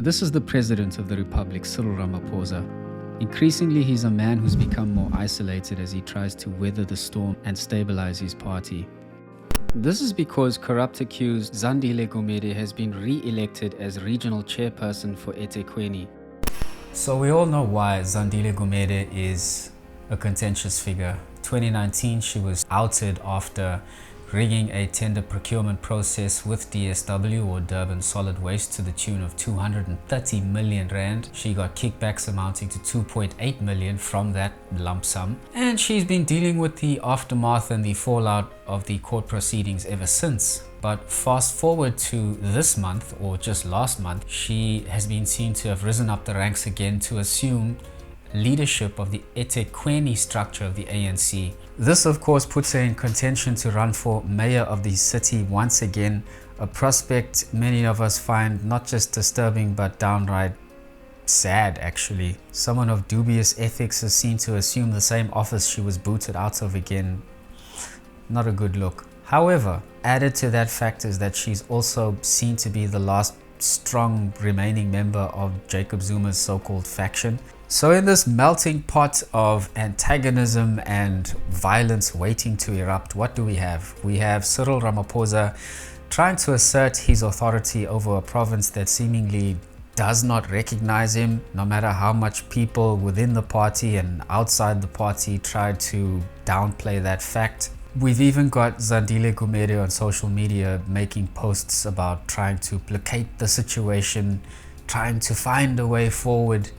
This is the President of the Republic, Cyril Ramaphosa. Increasingly, he's a man who's become more isolated as he tries to weather the storm and stabilize his party. This is because corrupt-accused Zandile Gumede has been re-elected as regional chairperson for eThekwini. So we all know why Zandile Gumede is a contentious figure. 2019, she was outed after rigging a tender procurement process with DSW, or Durban Solid Waste, to the tune of 230 million rand. She got kickbacks amounting to 2.8 million from that lump sum. And she's been dealing with the aftermath and the fallout of the court proceedings ever since. But fast forward to this month, or just last month, she has been seen to have risen up the ranks again to assume leadership of the eThekwini structure of the ANC. This of course puts her in contention to run for mayor of the city once again, a prospect many of us find not just disturbing but downright sad actually. Someone of dubious ethics is seen to assume the same office she was booted out of again. Not a good look. However, added to that fact is that she's also seen to be the last strong remaining member of Jacob Zuma's so-called faction. So in this melting pot of antagonism and violence waiting to erupt, what do we have? We have Cyril Ramaphosa trying to assert his authority over a province that seemingly does not recognize him, no matter how much people within the party and outside the party try to downplay that fact. We've even got Zandile Gumede on social media making posts about trying to placate the situation, trying to find a way forward.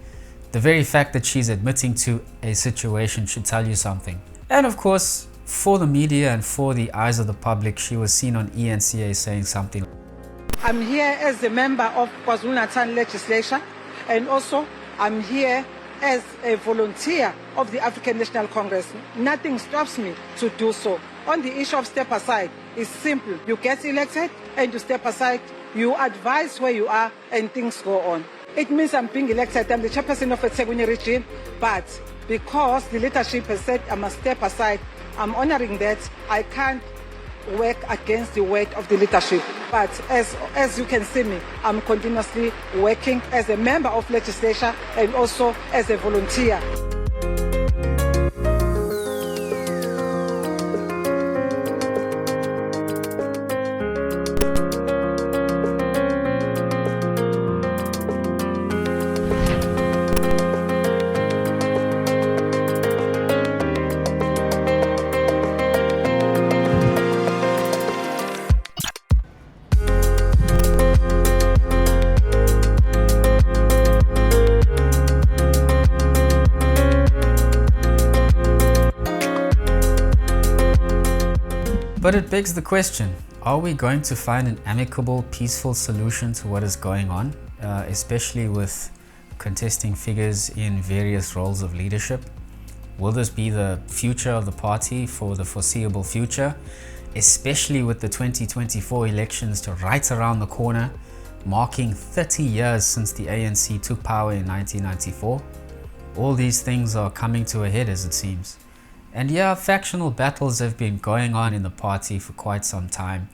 The very fact that she's admitting to a situation should tell you something. And of course, for the media and for the eyes of the public, she was seen on ENCA saying something. I'm here as a member of KwaZulu-Natal legislature, and also I'm here as a volunteer of the African National Congress. Nothing stops me to do so. On the issue of step aside, it's simple. You get elected and you step aside, you advise where you are and things go on. It means I'm being elected, I'm the chairperson of the eThekwini region, but because the leadership has said I must step aside, I'm honoring that. I can't work against the word of the leadership. But as you can see me, I'm continuously working as a member of legislature and also as a volunteer. But it begs the question, are we going to find an amicable, peaceful solution to what is going on, especially with contesting figures in various roles of leadership? Will this be the future of the party for the foreseeable future, especially with the 2024 elections right around the corner, marking 30 years since the ANC took power in 1994? All these things are coming to a head, as it seems. And yeah, factional battles have been going on in the party for quite some time,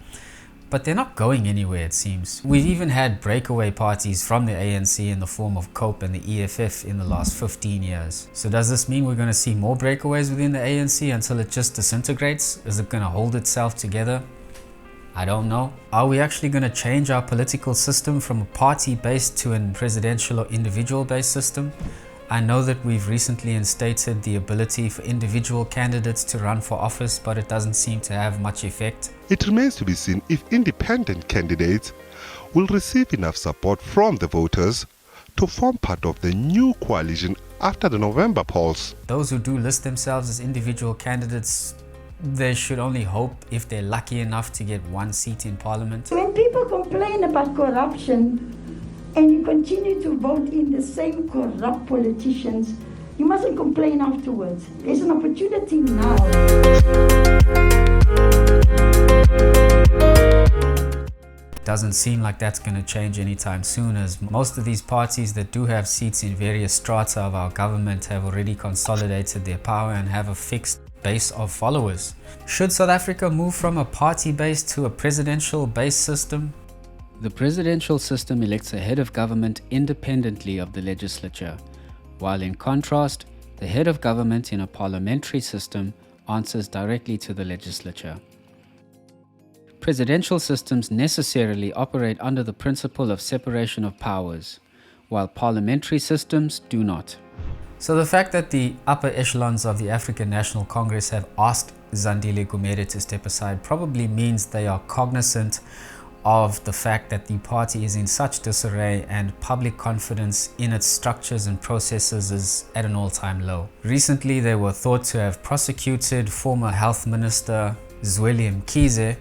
but they're not going anywhere, it seems. We've even had breakaway parties from the ANC in the form of COPE and the EFF in the last 15 years. So does this mean we're going to see more breakaways within the ANC until it just disintegrates? Is it going to hold itself together? I don't know. Are we actually going to change our political system from a party-based to a presidential or individual-based system? I know that we've recently instated the ability for individual candidates to run for office, but it doesn't seem to have much effect. It remains to be seen if independent candidates will receive enough support from the voters to form part of the new coalition after the November polls. Those who do list themselves as individual candidates, they should only hope if they're lucky enough to get one seat in parliament. When people complain about corruption, and you continue to vote in the same corrupt politicians, you mustn't complain afterwards. There's an opportunity now. Doesn't seem like that's going to change anytime soon, as most of these parties that do have seats in various strata of our government have already consolidated their power and have a fixed base of followers. Should South Africa move from a party-based to a presidential-based system? The presidential system elects a head of government independently of the legislature, while in contrast, the head of government in a parliamentary system answers directly to the legislature. Presidential systems necessarily operate under the principle of separation of powers, while parliamentary systems do not. So the fact that the upper echelons of the African National Congress have asked Zandile Gumede to step aside probably means they are cognizant of the fact that the party is in such disarray and public confidence in its structures and processes is at an all-time low. Recently, they were thought to have prosecuted former Health Minister Zandile Gumede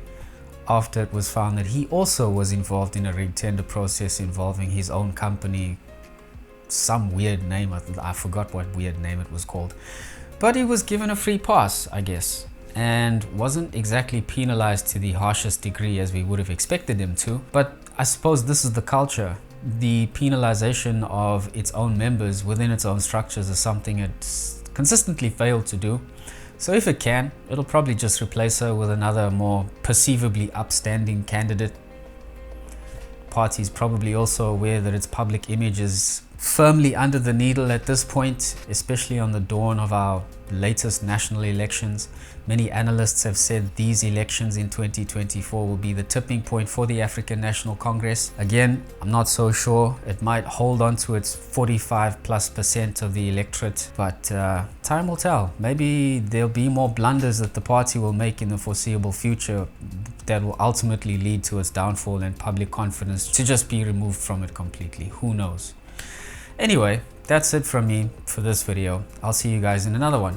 after it was found that he also was involved in a rigged tender process involving his own company, some weird name, I forgot what weird name it was called. But he was given a free pass, I guess, and wasn't exactly penalized to the harshest degree as we would have expected him to. But I suppose this is the culture. The penalization of its own members within its own structures is something it's consistently failed to do. So if it can, it'll probably just replace her with another more perceivably upstanding candidate. Party's probably also aware that its public image is firmly under the needle at this point, especially on the dawn of our latest national elections. Many analysts have said these elections in 2024 will be the tipping point for the African National Congress. Again, I'm not so sure. It might hold on to its 45+% of the electorate, but time will tell. Maybe there'll be more blunders that the party will make in the foreseeable future that will ultimately lead to its downfall and public confidence to just be removed from it completely. Who knows? Anyway, that's it from me for this video. I'll see you guys in another one.